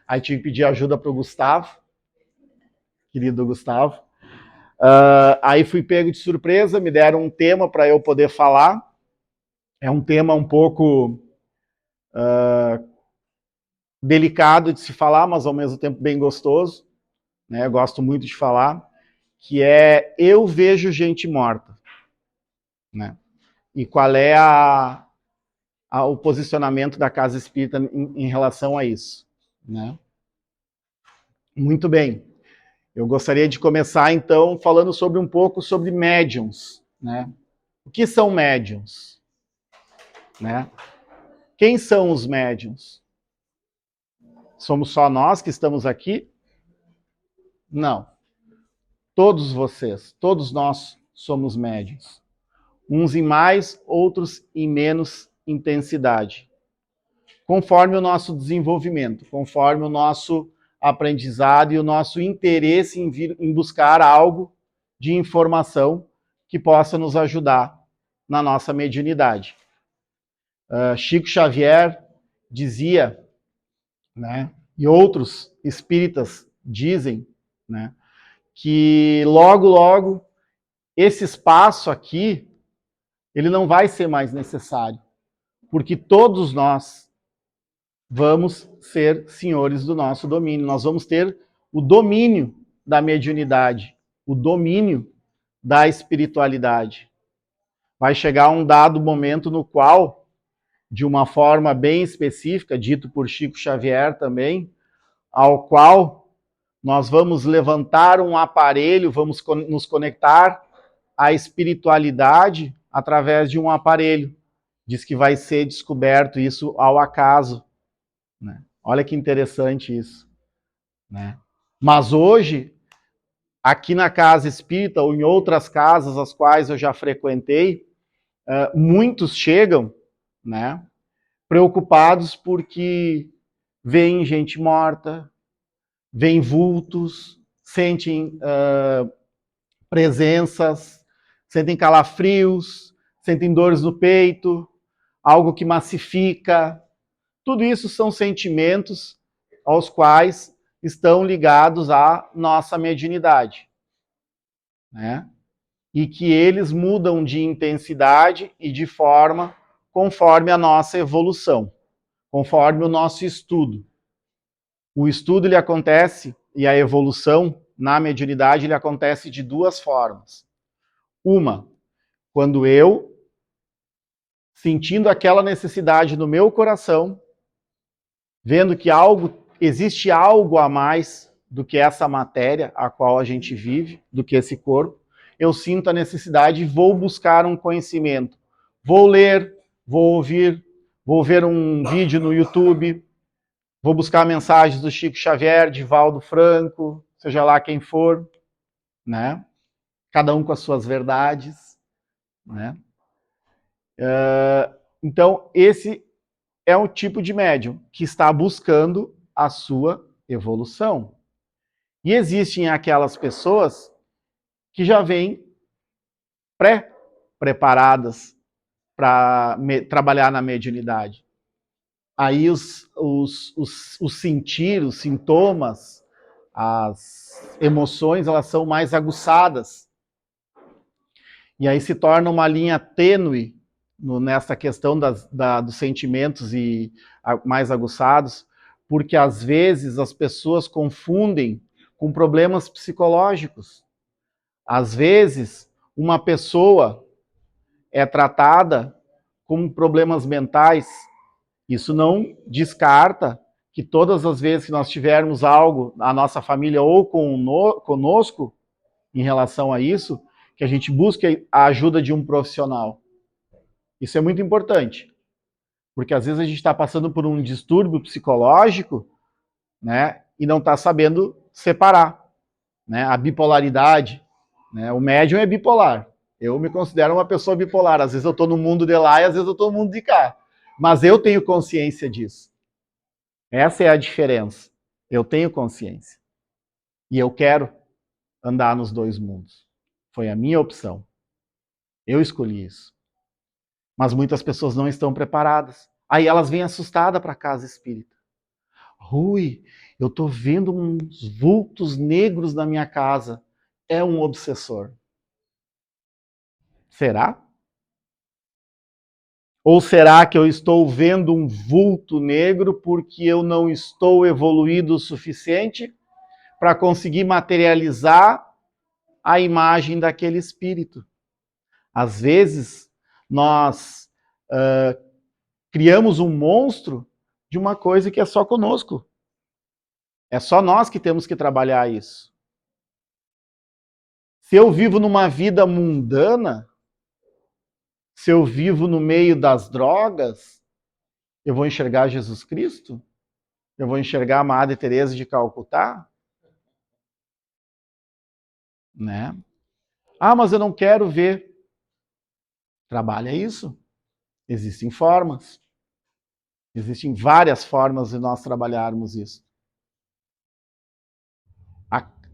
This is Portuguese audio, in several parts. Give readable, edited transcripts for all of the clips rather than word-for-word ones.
Aí tive que pedir ajuda para o Gustavo, querido Gustavo. Aí fui pego de surpresa, me deram um tema para eu poder falar. É um tema um pouco delicado de se falar, mas ao mesmo tempo bem gostoso, né? Eu gosto muito de falar, que é Eu Vejo Gente Morta, né? E qual é o posicionamento da Casa Espírita em relação a isso, né? Muito bem. Eu gostaria de começar, então, falando um pouco sobre médiums, né? O que são médiums? Né? Quem são os médiums? Somos só nós que estamos aqui? Não. Todos vocês, todos nós somos médiums. Uns em mais, outros em menos intensidade. Conforme o nosso desenvolvimento, conforme o nosso aprendizado e o nosso interesse em buscar algo de informação que possa nos ajudar na nossa mediunidade. Chico Xavier dizia, né, e outros espíritas dizem, né, que logo, logo, esse espaço aqui, ele não vai ser mais necessário, porque todos nós vamos ser senhores do nosso domínio, nós vamos ter o domínio da mediunidade, o domínio da espiritualidade. Vai chegar um dado momento no qual, de uma forma bem específica, dito por Chico Xavier também, ao qual nós vamos levantar um aparelho, vamos nos conectar à espiritualidade através de um aparelho. Diz que vai ser descoberto isso ao acaso. Né? Olha que interessante isso. Né? Mas hoje, aqui na Casa Espírita, ou em outras casas as quais eu já frequentei, muitos chegam, né, preocupados porque veem gente morta, veem vultos, sentem presenças, sentem calafrios, sentem dores no peito, algo que massifica. Tudo isso são sentimentos aos quais estão ligados à nossa mediunidade, né? E que eles mudam de intensidade e de forma conforme a nossa evolução, conforme o nosso estudo. O estudo ele acontece, e a evolução na mediunidade ele acontece de duas formas. Uma, quando eu, sentindo aquela necessidade no meu coração, vendo que existe algo a mais do que essa matéria a qual a gente vive, do que esse corpo, eu sinto a necessidade e vou buscar um conhecimento. Vou ler, vou ouvir, vou ver um vídeo no YouTube, vou buscar mensagens do Chico Xavier, de Valdo Franco, seja lá quem for, né? Cada um com as suas verdades, né? Então, esse é um tipo de médium que está buscando a sua evolução. E existem aquelas pessoas que já vêm pré-preparadas para trabalhar na mediunidade. Aí os os sintomas, as emoções, elas são mais aguçadas. E aí se torna uma linha tênue nessa questão dos sentimentos mais aguçados, porque às vezes as pessoas confundem com problemas psicológicos. Às vezes, uma pessoa é tratada com problemas mentais. Isso não descarta que todas as vezes que nós tivermos algo na nossa família ou conosco em relação a isso, que a gente busque a ajuda de um profissional. Isso é muito importante, porque às vezes a gente está passando por um distúrbio psicológico, né, e não está sabendo separar, né, a bipolaridade. Né, o médium é bipolar. Eu me considero uma pessoa bipolar. Às vezes eu estou no mundo de lá e às vezes eu estou no mundo de cá. Mas eu tenho consciência disso. Essa é a diferença. Eu tenho consciência. E eu quero andar nos dois mundos. Foi a minha opção. Eu escolhi isso. Mas muitas pessoas não estão preparadas. Aí elas vêm assustadas para a casa espírita. Rui, eu estou vendo uns vultos negros na minha casa. É um obsessor. Será? Ou será que eu estou vendo um vulto negro porque eu não estou evoluído o suficiente para conseguir materializar a imagem daquele espírito? Às vezes, nós criamos um monstro de uma coisa que é só conosco. É só nós que temos que trabalhar isso. Se eu vivo numa vida mundana, se eu vivo no meio das drogas, eu vou enxergar Jesus Cristo? Eu vou enxergar a Madre Teresa de Calcutá? Né? Ah, mas eu não quero ver. Trabalha isso. Existem formas. Existem várias formas de nós trabalharmos isso.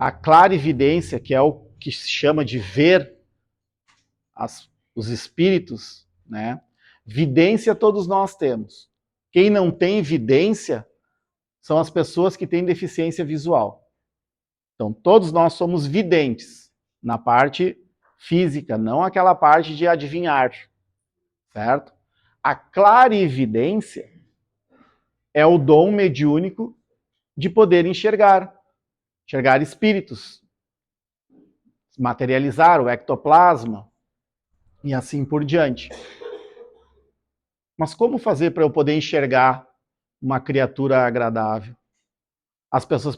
A clarividência, que é o que se chama de ver os espíritos, né? Vidência todos nós temos. Quem não tem vidência são as pessoas que têm deficiência visual. Então, todos nós somos videntes na parte física, não aquela parte de adivinhar, certo? A clarividência é o dom mediúnico de poder enxergar espíritos, materializar o ectoplasma e assim por diante. Mas como fazer para eu poder enxergar uma criatura agradável? As pessoas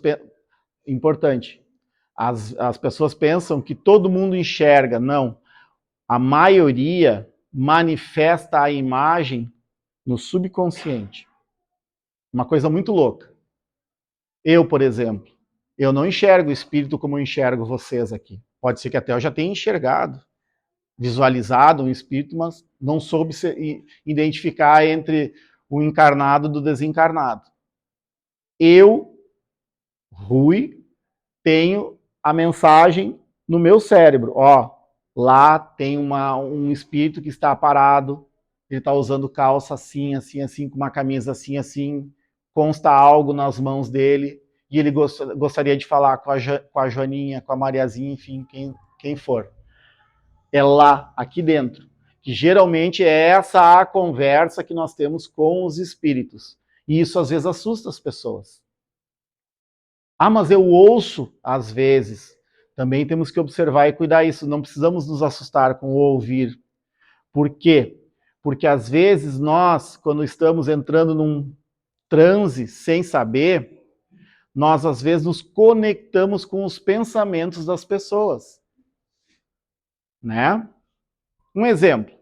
importante. As pessoas pensam que todo mundo enxerga. Não. A maioria manifesta a imagem no subconsciente. Uma coisa muito louca. Eu, por exemplo, eu não enxergo o espírito como eu enxergo vocês aqui. Pode ser que até eu já tenha enxergado, visualizado um espírito, mas não soube identificar entre o encarnado do desencarnado. Eu, Rui, tenho a mensagem no meu cérebro. Ó, lá tem um espírito que está parado, ele está usando calça assim, assim, assim, com uma camisa assim, assim, consta algo nas mãos dele, e ele gostaria de falar com a Joaninha, com a Mariazinha, enfim, quem for. É lá, aqui dentro, que geralmente é essa a conversa que nós temos com os espíritos. E isso às vezes assusta as pessoas. Ah, mas eu ouço às vezes. Também temos que observar e cuidar isso. Não precisamos nos assustar com o ouvir. Por quê? Porque às vezes nós, quando estamos entrando num transe sem saber, nós às vezes nos conectamos com os pensamentos das pessoas. Né? Um exemplo.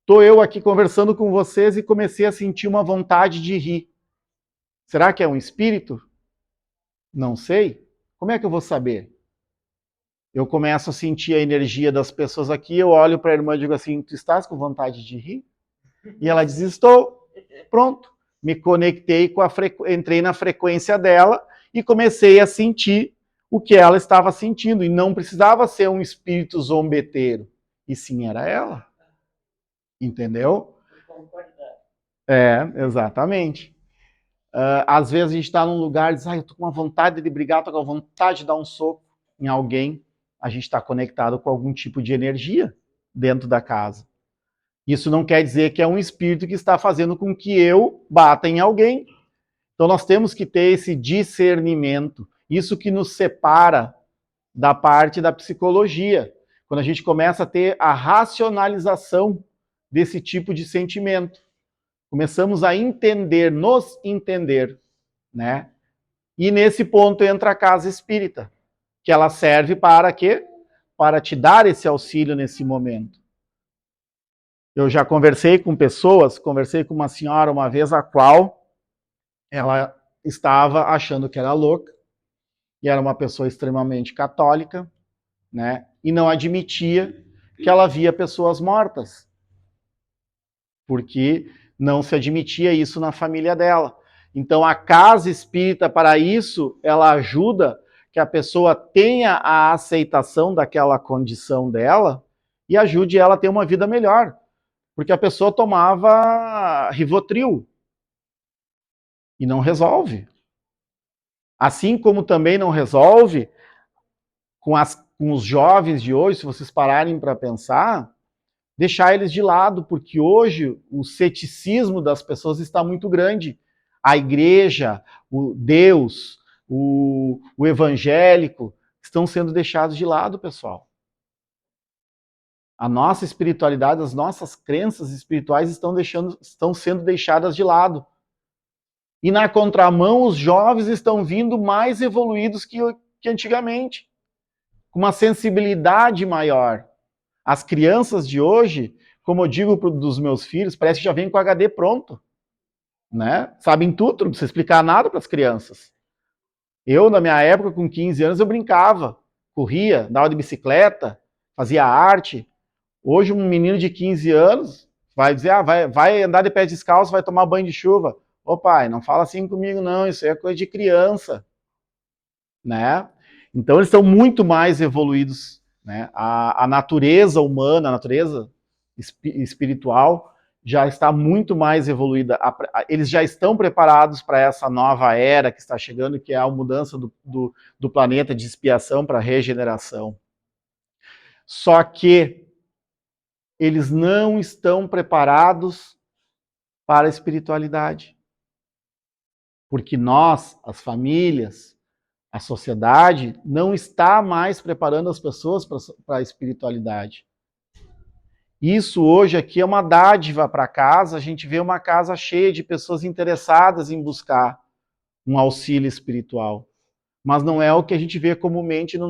Estou eu aqui conversando com vocês e comecei a sentir uma vontade de rir. Será que é um espírito? Não sei. Como é que eu vou saber? Eu começo a sentir a energia das pessoas aqui, eu olho para a irmã e digo assim, tu estás com vontade de rir? E ela diz, estou. Pronto. Me conectei entrei na frequência dela e comecei a sentir o que ela estava sentindo. E não precisava ser um espírito zombeteiro. E sim, era ela. Entendeu? É, exatamente. Às vezes a gente está num lugar e diz, eu tô com uma vontade de brigar, tô com uma vontade de dar um soco em alguém. A gente está conectado com algum tipo de energia dentro da casa. Isso não quer dizer que é um espírito que está fazendo com que eu bata em alguém. Então nós temos que ter esse discernimento. Isso que nos separa da parte da psicologia. Quando a gente começa a ter a racionalização desse tipo de sentimento. Começamos a entender, nos entender, né? E nesse ponto entra a casa espírita, que ela serve para quê? Para te dar esse auxílio nesse momento. Eu já conversei com pessoas, conversei com uma senhora uma vez, a qual ela estava achando que era louca, e era uma pessoa extremamente católica, né? E não admitia que ela via pessoas mortas, porque não se admitia isso na família dela. Então a casa espírita, para isso, ela ajuda que a pessoa tenha a aceitação daquela condição dela e ajude ela a ter uma vida melhor. Porque a pessoa tomava Rivotril e não resolve. Assim como também não resolve com os jovens de hoje, se vocês pararem para pensar, deixar eles de lado, porque hoje o ceticismo das pessoas está muito grande. A igreja, o Deus, o evangélico estão sendo deixados de lado, pessoal. A nossa espiritualidade, as nossas crenças espirituais estão sendo deixadas de lado. E na contramão, os jovens estão vindo mais evoluídos que antigamente, com uma sensibilidade maior. As crianças de hoje, como eu digo dos meus filhos, parece que já vem com o HD pronto. Né? Sabem tudo, não precisa explicar nada para as crianças. Eu, na minha época, com 15 anos, eu brincava, corria, andava de bicicleta, fazia arte. Hoje, um menino de 15 anos vai dizer, vai andar de pé descalço, vai tomar banho de chuva. Ô pai, não fala assim comigo não, isso aí é coisa de criança. Né? Então, eles estão muito mais evoluídos. Né? A natureza humana, a natureza espiritual já está muito mais evoluída. Eles já estão preparados para essa nova era que está chegando, que é a mudança do planeta de expiação para regeneração. Só que eles não estão preparados para a espiritualidade. Porque nós, as famílias, a sociedade, não está mais preparando as pessoas para a espiritualidade. Isso hoje aqui é uma dádiva para casa, a gente vê uma casa cheia de pessoas interessadas em buscar um auxílio espiritual. Mas não é o que a gente vê comumente no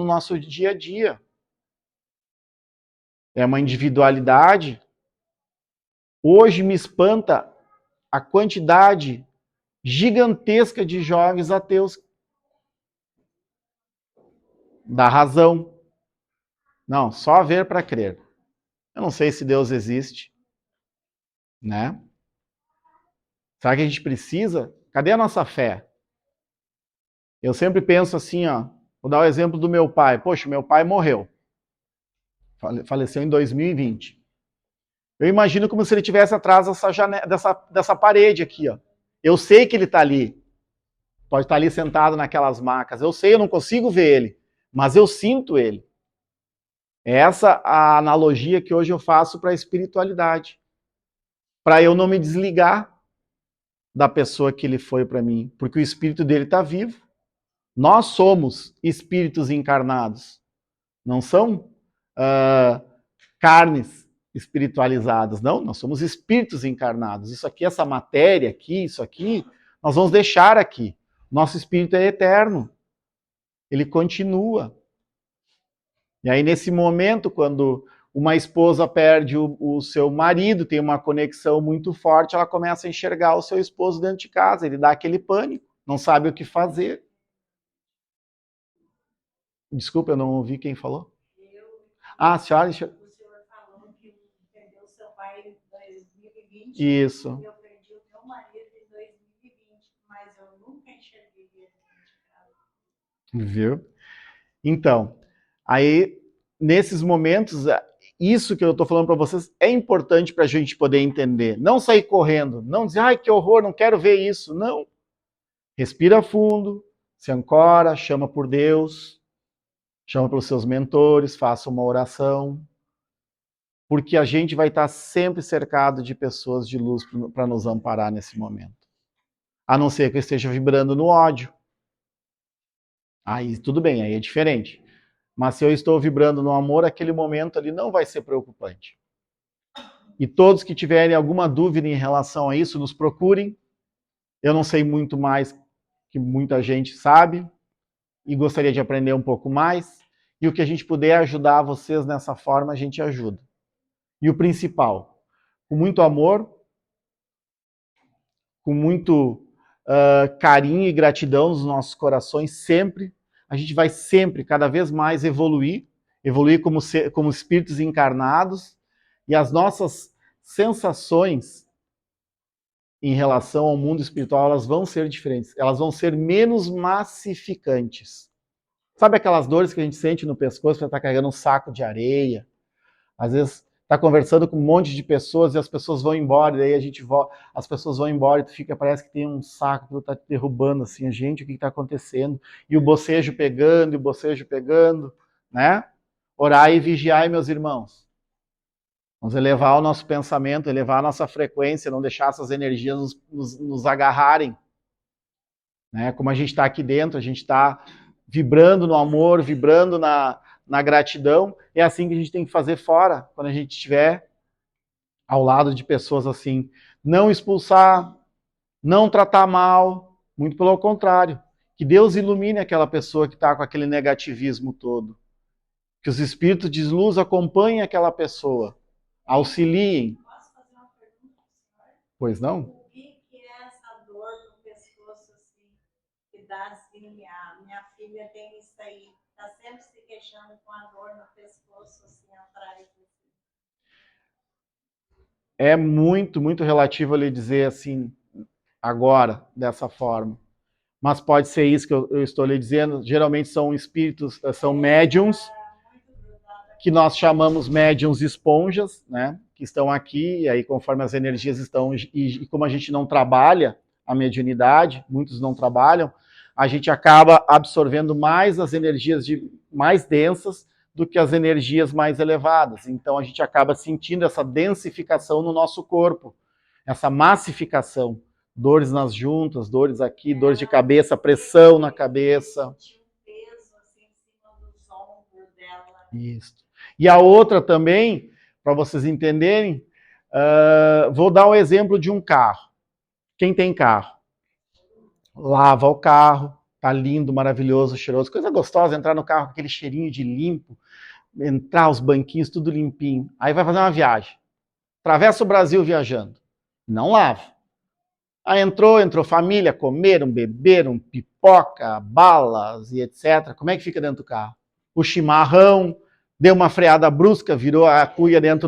nosso dia a dia. É uma individualidade. Hoje me espanta a quantidade gigantesca de jovens ateus. Da razão. Não, só ver para crer. Eu não sei se Deus existe, né? Será que a gente precisa? Cadê a nossa fé? Eu sempre penso assim, ó, vou dar o exemplo do meu pai. Poxa, meu pai morreu. Faleceu em 2020. Eu imagino como se ele estivesse atrás dessa parede aqui, ó. Eu sei que ele está ali. Pode estar ali sentado naquelas macas. Eu sei, eu não consigo ver ele, mas eu sinto ele. É essa a analogia que hoje eu faço para a espiritualidade. Para eu não me desligar da pessoa que ele foi para mim, porque o espírito dele está vivo. Nós somos espíritos encarnados, não são carnes espiritualizadas, não, nós somos espíritos encarnados. Isso aqui, essa matéria aqui, isso aqui, nós vamos deixar aqui. Nosso espírito é eterno, ele continua. E aí, nesse momento, quando uma esposa perde o seu marido, tem uma conexão muito forte, ela começa a enxergar o seu esposo dentro de casa, ele dá aquele pânico, não sabe o que fazer. Desculpa, eu não ouvi quem falou. A senhora... O senhor falou que perdeu seu pai em 2020. Isso. E eu perdi o meu marido em 2020, mas eu nunca enxerguei ele dentro de casa. Viu? Então, aí, nesses momentos, isso que eu estou falando para vocês é importante para a gente poder entender. Não sair correndo, não dizer, ai, que horror, não quero ver isso. Não. Respira fundo, se ancora, chama por Deus, chama pelos seus mentores, faça uma oração, porque a gente vai estar sempre cercado de pessoas de luz para nos amparar nesse momento. A não ser que eu esteja vibrando no ódio. Aí tudo bem, aí é diferente. Mas se eu estou vibrando no amor, aquele momento ali não vai ser preocupante. E todos que tiverem alguma dúvida em relação a isso, nos procurem. Eu não sei muito mais que muita gente sabe e gostaria de aprender um pouco mais. E o que a gente puder ajudar vocês nessa forma, a gente ajuda. E o principal, com muito amor, com muito carinho e gratidão nos nossos corações, sempre, a gente vai sempre, cada vez mais evoluir como espíritos encarnados, e as nossas sensações em relação ao mundo espiritual, elas vão ser diferentes, elas vão ser menos massificantes. Sabe aquelas dores que a gente sente no pescoço para estar carregando um saco de areia? Às vezes Tá conversando com um monte de pessoas e as pessoas vão embora, e aí as pessoas vão embora e tu fica, parece que tem um saco que tu tá te derrubando, assim, gente, o que tá acontecendo? E o bocejo pegando, né? Orai e vigiai, meus irmãos. Vamos elevar o nosso pensamento, elevar a nossa frequência, não deixar essas energias nos agarrarem. Né? Como a gente está aqui dentro, a gente está vibrando no amor, vibrando na gratidão, é assim que a gente tem que fazer fora, quando a gente estiver ao lado de pessoas assim. Não expulsar, não tratar mal, muito pelo contrário. Que Deus ilumine aquela pessoa que está com aquele negativismo todo. Que os espíritos de luz acompanhem aquela pessoa, auxiliem. Posso fazer uma pergunta para o senhor? Pois não? O que é essa dor no pescoço assim, que dá assim, a minha filha tem isso aí, está sempre se queixando com a dor no pescoço assim atrás. É muito, muito relativo ele dizer assim, agora, dessa forma. Mas pode ser isso que eu estou lhe dizendo. Geralmente são espíritos, são médiums, que nós chamamos médiums esponjas, né? Que estão aqui, e aí conforme as energias estão, e como a gente não trabalha a mediunidade, muitos não trabalham, a gente acaba absorvendo mais as energias mais densas do que as energias mais elevadas. Então a gente acaba sentindo essa densificação no nosso corpo, essa massificação. Dores nas juntas, dores aqui, dores de cabeça, pressão na cabeça. Tinha um peso assim em cima dos ombros dela. Isso. E a outra também, para vocês entenderem, vou dar um exemplo de um carro. Quem tem carro? Lava o carro, tá lindo, maravilhoso, cheiroso, coisa gostosa, entrar no carro com aquele cheirinho de limpo, entrar os banquinhos tudo limpinho. Aí vai fazer uma viagem. Atravessa o Brasil viajando. Não lava. Aí entrou família, comeram, beberam, pipoca, balas e etc. Como é que fica dentro do carro? O chimarrão, deu uma freada brusca, virou a cuia dentro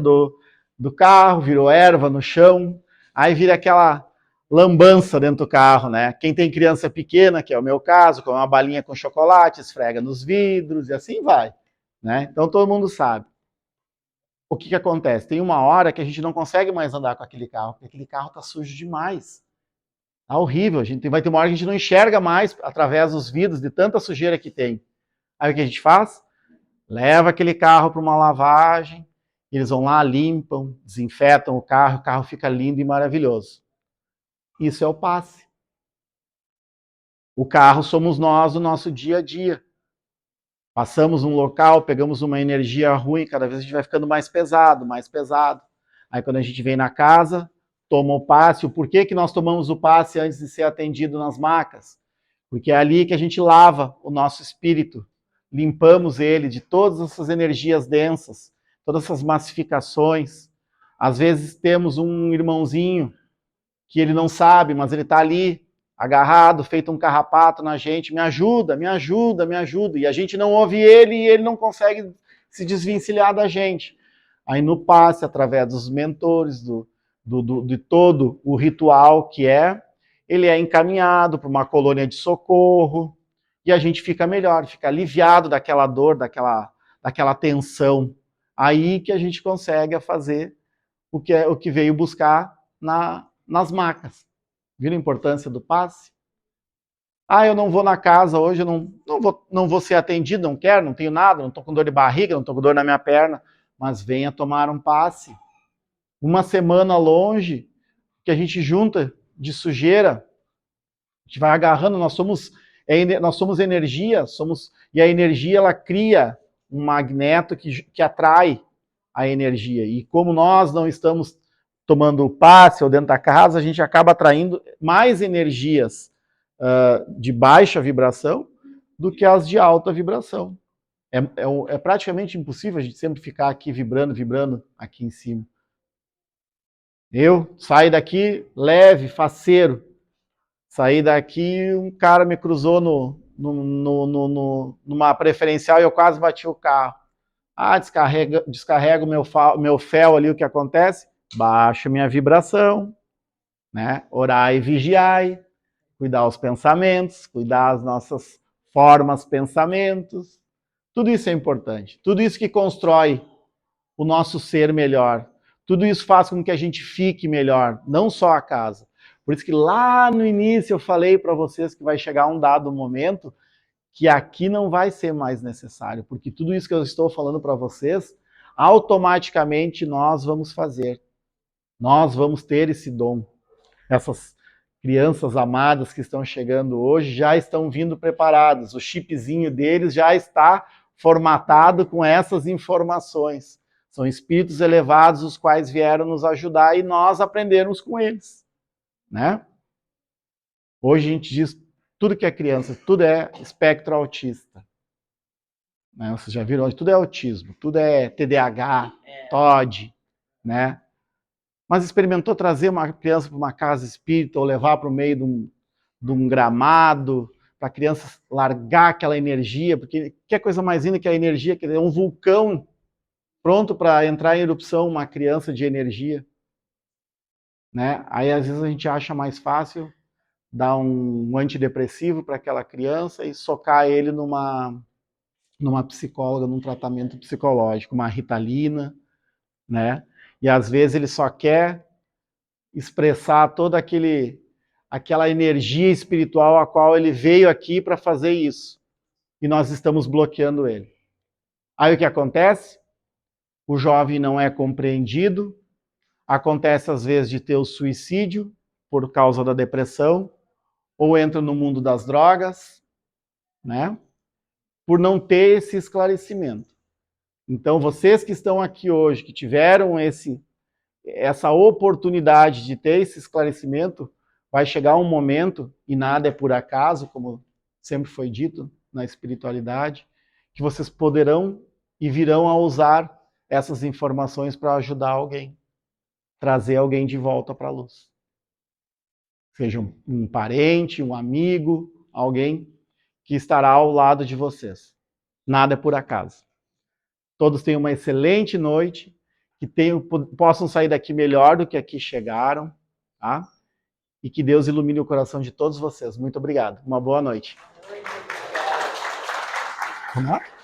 do carro, virou erva no chão, aí vira aquela lambança dentro do carro, né? Quem tem criança pequena, que é o meu caso, come uma balinha com chocolate, esfrega nos vidros e assim vai, né? Então todo mundo sabe. O que acontece? Tem uma hora que a gente não consegue mais andar com aquele carro, porque aquele carro tá sujo demais. Tá horrível, vai ter uma hora que a gente não enxerga mais através dos vidros de tanta sujeira que tem. Aí o que a gente faz? Leva aquele carro para uma lavagem, eles vão lá, limpam, desinfetam o carro fica lindo e maravilhoso. Isso é o passe. O carro somos nós, o nosso dia a dia. Passamos um local, pegamos uma energia ruim, cada vez a gente vai ficando mais pesado, mais pesado. Aí quando a gente vem na casa, toma o passe. O porquê que nós tomamos o passe antes de ser atendido nas macas? Porque é ali que a gente lava o nosso espírito, limpamos ele de todas essas energias densas, todas essas massificações. Às vezes temos um irmãozinho que ele não sabe, mas ele está ali, agarrado, feito um carrapato na gente, me ajuda, me ajuda, me ajuda. E a gente não ouve ele e ele não consegue se desvencilhar da gente. Aí no passe, através dos mentores, de todo o ritual que ele é encaminhado para uma colônia de socorro e a gente fica melhor, fica aliviado daquela dor, daquela tensão. Aí que a gente consegue fazer o que veio buscar nas macas. Viram a importância do passe? Ah, eu não vou na casa hoje, eu não vou ser atendido, não quero, não tenho nada, não estou com dor de barriga, não estou com dor na minha perna, mas venha tomar um passe. Uma semana longe, que a gente junta de sujeira, a gente vai agarrando, nós somos energia, e a energia ela cria um magneto que atrai a energia. E como nós não estamos tomando passe ou dentro da casa, a gente acaba atraindo mais energias de baixa vibração do que as de alta vibração. É praticamente impossível a gente sempre ficar aqui vibrando aqui em cima. Eu saí daqui leve, faceiro. Saí daqui, um cara me cruzou numa preferencial e eu quase bati o carro. Ah, descarrego meu fel ali, o que acontece? Baixo minha vibração, né? Orai e vigiai, cuidar os pensamentos, cuidar as nossas formas, pensamentos. Tudo isso é importante. Tudo isso que constrói o nosso ser melhor. Tudo isso faz com que a gente fique melhor, não só a casa. Por isso que lá no início eu falei para vocês que vai chegar um dado momento que aqui não vai ser mais necessário, porque tudo isso que eu estou falando para vocês, automaticamente nós vamos fazer. Nós vamos ter esse dom. Essas crianças amadas que estão chegando hoje já estão vindo preparadas. O chipzinho deles já está formatado com essas informações. São espíritos elevados os quais vieram nos ajudar e nós aprendermos com eles, né? Hoje a gente diz tudo que é criança, tudo é espectro autista. Né? Vocês já viram? Tudo é autismo, tudo é TDAH, TOD, né? Mas experimentou trazer uma criança para uma casa espírita ou levar para o meio de um gramado, para a criança largar aquela energia, porque que coisa mais linda que a energia, que é um vulcão pronto para entrar em erupção, uma criança de energia. Né? Aí às vezes a gente acha mais fácil dar um antidepressivo para aquela criança e socar ele numa psicóloga, num tratamento psicológico, uma Ritalina, né? E às vezes ele só quer expressar toda aquela energia espiritual a qual ele veio aqui para fazer isso. E nós estamos bloqueando ele. Aí o que acontece? O jovem não é compreendido, acontece às vezes de ter o suicídio por causa da depressão, ou entra no mundo das drogas, né? Por não ter esse esclarecimento. Então, vocês que estão aqui hoje, que tiveram essa oportunidade de ter esse esclarecimento, vai chegar um momento, e nada é por acaso, como sempre foi dito na espiritualidade, que vocês poderão e virão a usar essas informações para ajudar alguém, trazer alguém de volta para a luz. Seja um parente, um amigo, alguém que estará ao lado de vocês. Nada é por acaso. Todos tenham uma excelente noite, que possam sair daqui melhor do que aqui chegaram, tá? E que Deus ilumine o coração de todos vocês. Muito obrigado. Uma boa noite. Vamos lá?